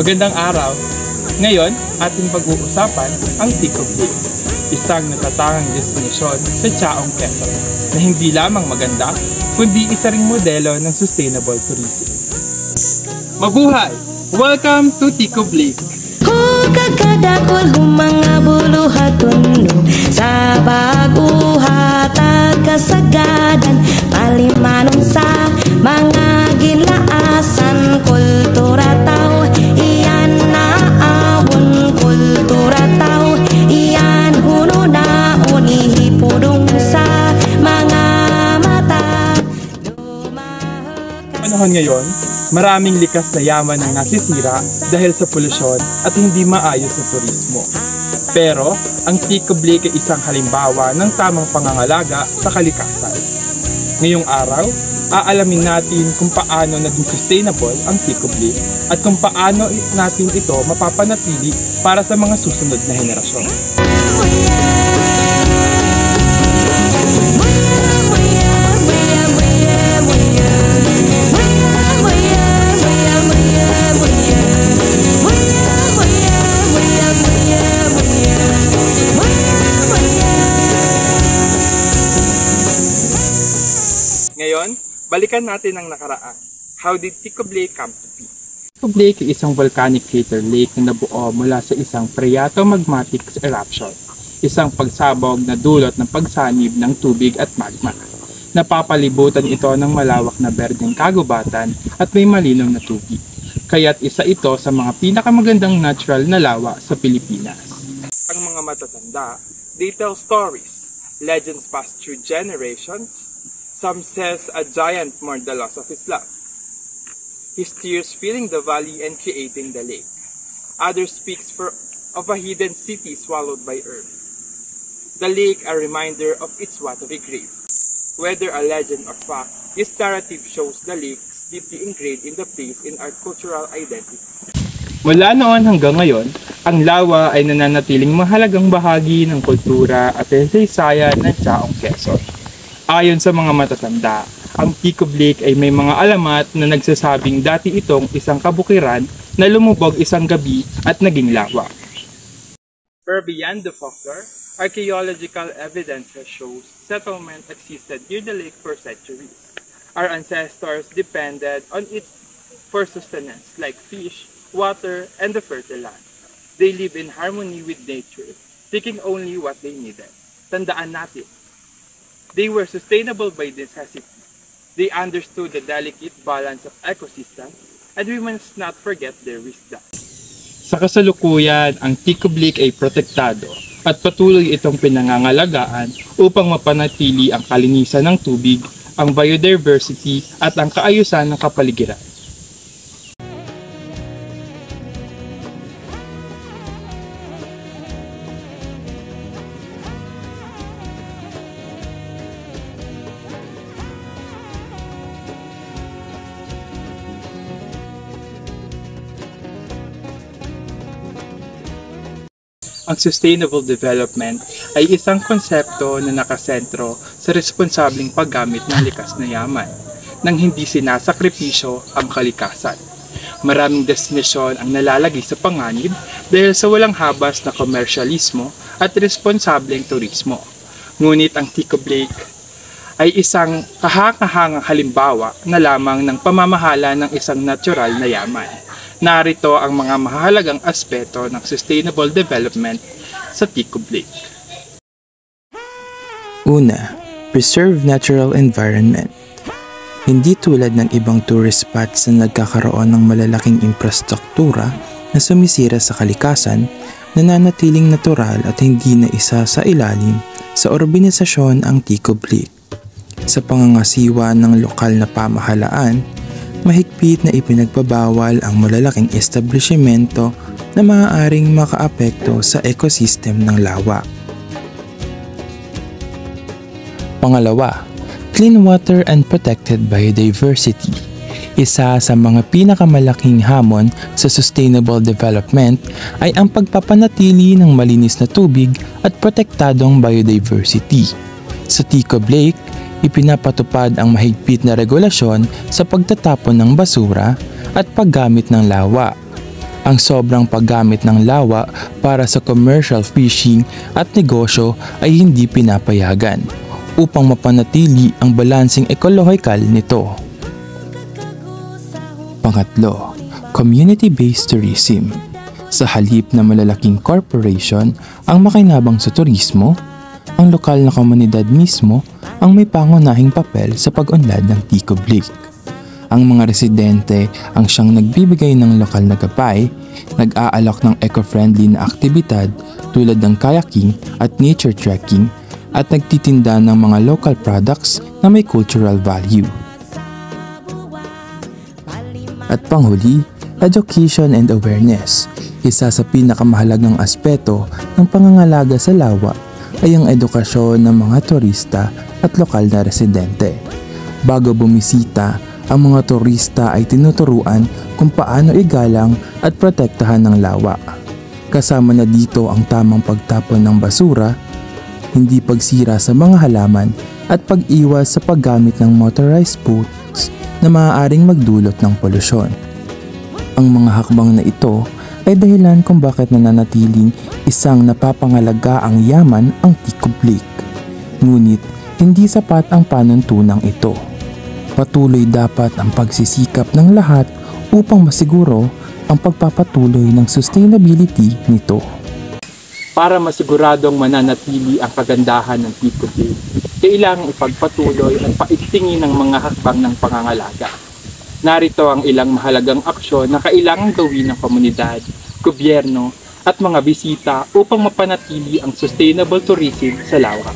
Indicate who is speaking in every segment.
Speaker 1: Magandang araw! Ngayon, ating pag-uusapan ang Tico Lake, isang natatangang destinasyon sa Chaong, Quezon, na hindi lamang maganda, kundi isa ring modelo ng sustainable tourism. Mabuhay! Welcome to Tico Lake!
Speaker 2: Kakadakol humanga bulu hatundo sa baguhatag kasagadan palimanong sa mga ginlaasan kultura tao iyan naawon kultura tao iyan huno naon ihipudong sa mga mata.
Speaker 1: Panahon ngayon, maraming likas na yaman ang nasisira dahil sa polusyon at hindi maayos na turismo. Pero, ang Tico Lake ay isang halimbawa ng tamang pangangalaga sa kalikasan. Ngayong araw, aalamin natin kung paano naging sustainable ang Tico Lake at kung paano natin ito mapapanatili para sa mga susunod na henerasyon. Ngayon, balikan natin ang nakaraan. How did Tico Lake come to be? Tico Lake ay isang volcanic crater lake na nabuo mula sa isang phreatomagmatic eruption, isang pagsabog na dulot ng pagsanib ng tubig at magma. Napapalibutan ito ng malawak na berdeng kagubatan at may malinaw na tubig, kaya't isa ito sa mga pinakamagandang natural na lawa sa Pilipinas. Ang mga matatanda, they tell stories, legends passed through generations. Some says a giant mourned the loss of his love, his tears filling the valley and creating the lake. Others speaks of a hidden city swallowed by earth. The lake a reminder of its watery grave. Whether a legend or fact, this narrative shows the lakes deeply ingrained in the place in our cultural identity. Mula noon hanggang ngayon, ang lawa ay nananatiling mahalagang bahagi ng kultura at kasaysayan ng Chaong, Quezon. Ayon sa mga matatanda, ang Tico Lake ay may mga alamat na nagsasabing dati itong isang kabukiran na lumubog isang gabi at naging lawa. But beyond the folklore, archaeological evidence shows settlement existed near the lake for centuries. Our ancestors depended on it for sustenance like fish, water, and the fertile land. They lived in harmony with nature, taking only what they needed. Tandaan natin, they were sustainable by necessity. They understood the delicate balance of ecosystem, and we must not forget their wisdom. Sa kasalukuyan, ang Tico Lake ay protektado at patuloy itong pinangangalagaan upang mapanatili ang kalinisan ng tubig, ang biodiversity at ang kaayusan ng kapaligiran. Ang sustainable development ay isang konsepto na nakasentro sa responsableng paggamit ng likas na yaman, nang hindi sinasakripisyo ang kalikasan. Maraming destinasyon ang nalalagay sa panganib dahil sa walang habas na komersyalismo at responsableng turismo. Ngunit ang Tico Lake ay isang kahangahangang halimbawa na lamang ng pamamahala ng isang natural na yaman. Narito ang mga mahalagang aspeto ng sustainable development sa Tico Lake.
Speaker 3: Una, preserve natural environment. Hindi tulad ng ibang tourist spots na nagkakaroon ng malalaking infrastruktura na sumisira sa kalikasan, nananatiling natural at hindi na isa sa ilalim sa urbanisasyon ang Tico Lake. Sa pangangasiwa ng lokal na pamahalaan, mahigpit na ipinagbabawal ang malalaking establishmento na maaaring makaapekto sa ecosystem ng lawa. Pangalawa, clean water and protected biodiversity. Isa sa mga pinakamalaking hamon sa sustainable development ay ang pagpapanatili ng malinis na tubig at protektadong biodiversity. Sa Tico Lake, ipinapatupad ang mahigpit na regulasyon sa pagtatapon ng basura at paggamit ng lawa. Ang sobrang paggamit ng lawa para sa commercial fishing at negosyo ay hindi pinapayagan upang mapanatili ang balanseng ekolohikal nito. Pangatlo, community-based tourism. Sa halip na malalaking corporation ang makinabang sa turismo, ang lokal na komunidad mismo ang may pangunahing papel sa pag-unlad ng Ticob Lake. Ang mga residente ang siyang nagbibigay ng lokal na gabay, nag-aalok ng eco-friendly na aktibidad tulad ng kayaking at nature trekking at nagtitinda ng mga local products na may cultural value. At panghuli, education and awareness. Isa sa pinakamahalagang aspeto ng pangangalaga sa lawa ay ang edukasyon ng mga turista at lokal na residente. Bago bumisita, ang mga turista ay tinuturuan kung paano igalang at protektahan ng lawa. Kasama na dito ang tamang pagtapon ng basura, hindi pagsira sa mga halaman at pag-iwas sa paggamit ng motorized boats na maaaring magdulot ng polusyon. Ang mga hakbang na ito ay dahilan kung bakit nananatiling isang napapangalagaang yaman ang Ticob Lake. Ngunit hindi sapat ang panuntunang ito. Patuloy dapat ang pagsisikap ng lahat upang masiguro ang pagpapatuloy ng sustainability nito.
Speaker 1: Para masiguradong mananatili ang kagandahan ng Ticob Lake, kailangang ipagpatuloy at paigtingin ng mga hakbang ng pangangalaga. Narito ang ilang mahalagang aksyon na kailangang gawin ng komunidad, gobyerno at mga bisita upang mapanatili ang sustainable tourism sa lawa.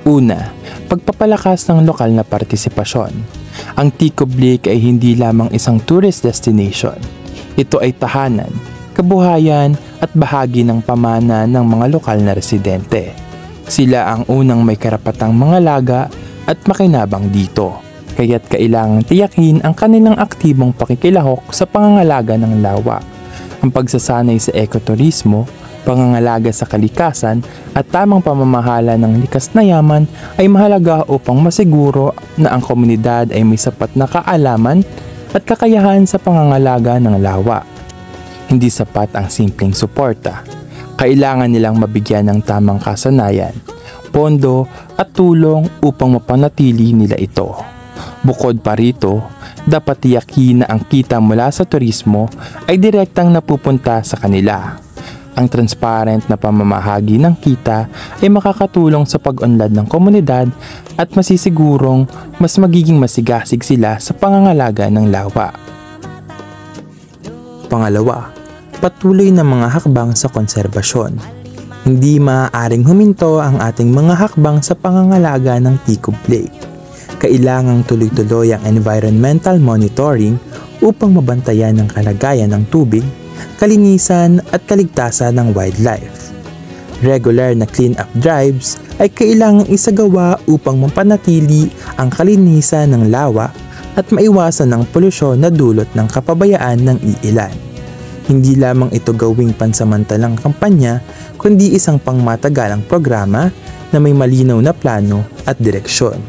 Speaker 3: Una, pagpapalakas ng lokal na partisipasyon. Ang Ticob Lake ay hindi lamang isang tourist destination. Ito ay tahanan, kabuhayan at bahagi ng pamana ng mga lokal na residente. Sila ang unang may karapatang mangalaga at makinabang dito. Kaya't kailangang tiyakin ang kanilang aktibong pakikilahok sa pangangalaga ng lawa. Ang pagsasanay sa ekoturismo, pangangalaga sa kalikasan at tamang pamamahala ng likas na yaman ay mahalaga upang masiguro na ang komunidad ay may sapat na kaalaman at kakayahan sa pangangalaga ng lawa. Hindi sapat ang simpleng suporta. Kailangan nilang mabigyan ng tamang kasanayan, pondo at tulong upang mapanatili nila ito. Bukod pa rito, dapat tiyakin na ang kita mula sa turismo ay direktang napupunta sa kanila. Ang transparent na pamamahagi ng kita ay makakatulong sa pag-unlad ng komunidad at masisigurong mas magiging masigasig sila sa pangangalaga ng lawa. Pangalawa, patuloy na mga hakbang sa konserbasyon. Hindi maaaring huminto ang ating mga hakbang sa pangangalaga ng Ticob Lake. Kailangang tuloy-tuloy ang environmental monitoring upang mabantayan ang kalagayan ng tubig, kalinisan at kaligtasan ng wildlife. Regular na clean-up drives ay kailangang isagawa upang mapanatili ang kalinisan ng lawa at maiwasan ang polusyon na dulot ng kapabayaan ng iilan. Hindi lamang ito gawing pansamantalang kampanya, kundi isang pangmatagalang programa na may malinaw na plano at direksyon.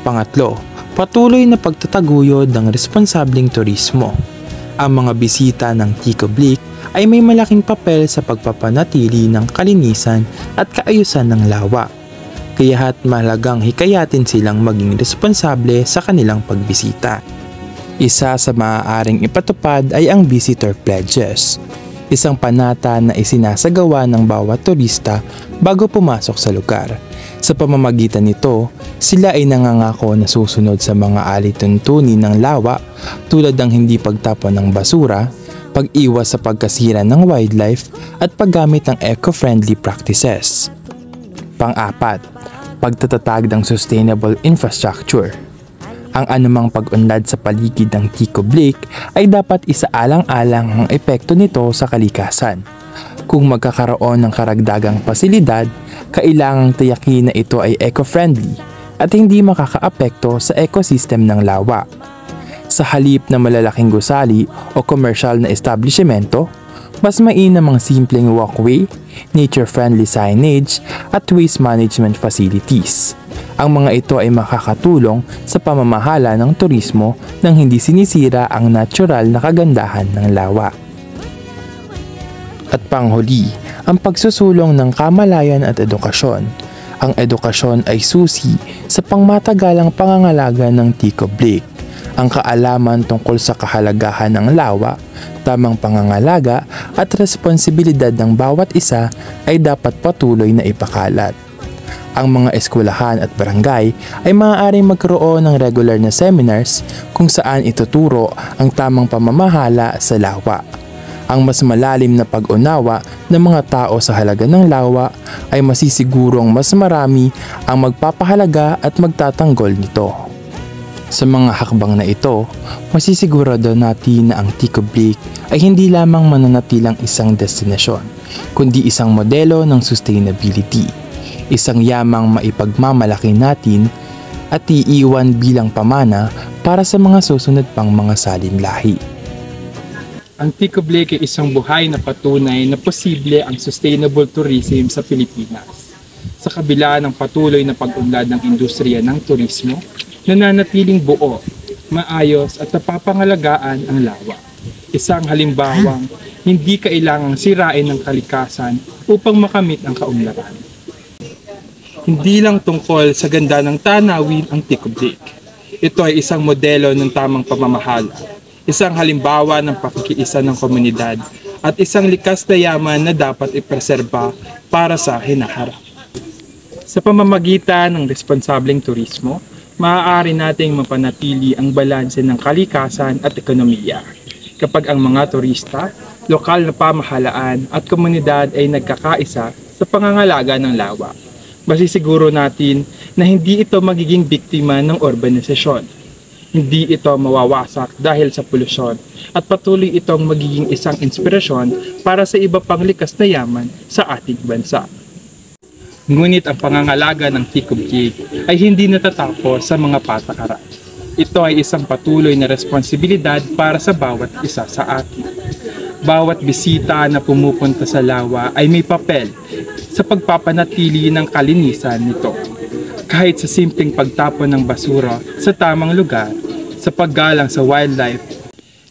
Speaker 3: Pangatlo, patuloy na pagtataguyod ng responsableng turismo. Ang mga bisita ng Ticob Lake ay may malaking papel sa pagpapanatili ng kalinisan at kaayusan ng lawa. Kaya't mahalagang hikayatin silang maging responsable sa kanilang pagbisita. Isa sa maaaring ipatupad ay ang visitor pledges, isang panata na isinasagawa ng bawat turista bago pumasok sa lugar. Sa pamamagitan nito, sila ay nangangako na susunod sa mga alituntunin ng lawa tulad ng hindi pagtapon ng basura, pag-iwas sa pagkasira ng wildlife at paggamit ng eco-friendly practices. Pang-apat, pagtatatag ng sustainable infrastructure. Ang anumang pag-unlad sa paligid ng Ticob Lake ay dapat isaalang-alang ang epekto nito sa kalikasan. Kung magkakaroon ng karagdagang pasilidad, kailangang tiyakin na ito ay eco-friendly at hindi makakaapekto sa ecosystem ng lawa. Sa halip na malalaking gusali o commercial na establishmento, mas mainam ang simpleng walkway, nature-friendly signage at waste management facilities. Ang mga ito ay makakatulong sa pamamahala ng turismo nang hindi sinisira ang natural na kagandahan ng lawa. At panghuli, ang pagsusulong ng kamalayan at edukasyon. Ang edukasyon ay susi sa pangmatagalang pangangalaga ng Ticob Lake. Ang kaalaman tungkol sa kahalagahan ng lawa, tamang pangangalaga at responsibilidad ng bawat isa ay dapat patuloy na ipakalat. Ang mga eskwelahan at barangay ay maaaring magkaroon ng regular na seminars kung saan ituturo ang tamang pamamahala sa lawa. Ang mas malalim na pag-unawa ng mga tao sa halaga ng lawa ay masisigurong mas marami ang magpapahalaga at magtatanggol nito. Sa mga hakbang na ito, masisigurado natin na ang Ticob Lake ay hindi lamang mananatilang isang destinasyon, kundi isang modelo ng sustainability. Isang yamang maipagmamalaki natin at iiwan bilang pamana para sa mga susunod pang mga salinlahi.
Speaker 1: Ang Ticob Lake ay isang buhay na patunay na posible ang sustainable tourism sa Pilipinas. Sa kabila ng patuloy na pag-unlad ng industriya ng turismo, nananatiling buo, maayos at napapangalagaan ang lawa. Isang halimbawang hindi kailangang sirain ng kalikasan upang makamit ang kaunlaran. Hindi lang tungkol sa ganda ng tanawin ang Ticob Lake. Ito ay isang modelo ng tamang pamamahala, isang halimbawa ng pakikiisa ng komunidad at isang likas na yaman na dapat ipreserba para sa hinaharap. Sa pamamagitan ng responsableng turismo, maaari nating mapanatili ang balanse ng kalikasan at ekonomiya. Kapag ang mga turista, lokal na pamahalaan at komunidad ay nagkakaisa sa pangangalaga ng lawa, masisiguro natin na hindi ito magiging biktima ng urbanisasyon. Hindi ito mawawasak dahil sa polusyon at patuloy itong magiging isang inspirasyon para sa iba pang likas na yaman sa ating bansa. Ngunit ang pangangalaga ng Ticob Lake ay hindi natatapos sa mga patakaran. Ito ay isang patuloy na responsibilidad para sa bawat isa sa atin. Bawat bisita na pumupunta sa lawa ay may papel sa pagpapanatili ng kalinisan nito. Kahit sa simpleng pagtapon ng basura sa tamang lugar, sa paggalang sa wildlife,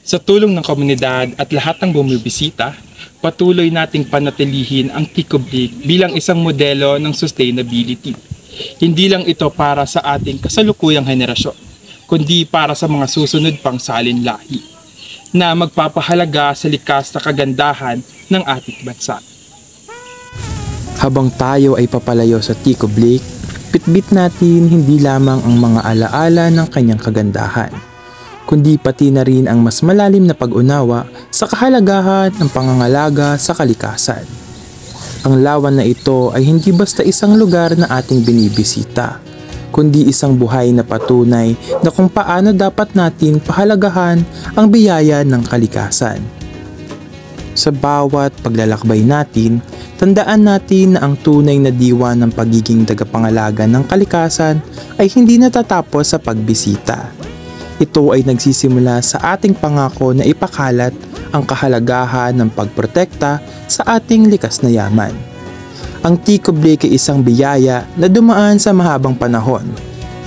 Speaker 1: sa tulong ng komunidad at lahat ng bumibisita, patuloy nating panatilihin ang Ticob Lake bilang isang modelo ng sustainability. Hindi lang ito para sa ating kasalukuyang henerasyon, kundi para sa mga susunod pang salinlahi na magpapahalaga sa likas na kagandahan ng ating bansa.
Speaker 3: Habang tayo ay papalayo sa Ticob Lake, bitbit natin hindi lamang ang mga alaala ng kanyang kagandahan, kundi pati na rin ang mas malalim na pag-unawa sa kahalagahan ng pangangalaga sa kalikasan. Ang lawan na ito ay hindi basta isang lugar na ating binibisita, kundi isang buhay na patunay na kung paano dapat natin pahalagahan ang biyaya ng kalikasan. Sa bawat paglalakbay natin, tandaan natin na ang tunay na diwa ng pagiging tagapangalaga ng kalikasan ay hindi natatapos sa pagbisita. Ito ay nagsisimula sa ating pangako na ipakalat ang kahalagahan ng pagprotekta sa ating likas na yaman. Ang Ticob Lake ay isang biyaya na dumaan sa mahabang panahon,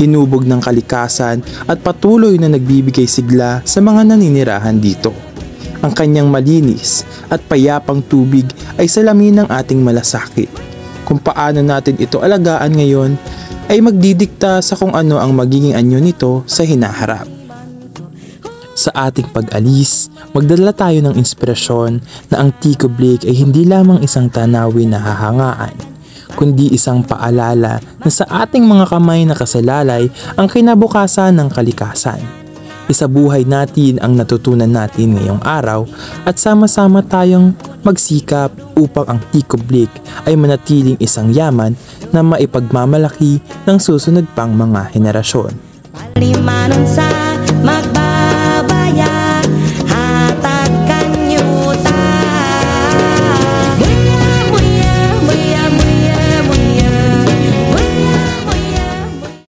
Speaker 3: hinubog ng kalikasan at patuloy na nagbibigay sigla sa mga naninirahan dito. Ang kanyang malinis at payapang tubig ay salamin ng ating malasakit. Kung paano natin ito alagaan ngayon ay magdidikta sa kung ano ang magiging anyo nito sa hinaharap. Sa ating pag-alis, magdala tayo ng inspirasyon na ang Ticob Lake ay hindi lamang isang tanawin na hahangaan, kundi isang paalala na sa ating mga kamay nakasalalay ang kinabukasan ng kalikasan. Isabuhay natin ang natutunan natin ngayong araw at sama-sama tayong magsikap upang ang Ticob Lake ay manatiling isang yaman na maipagmamalaki ng susunod pang mga henerasyon.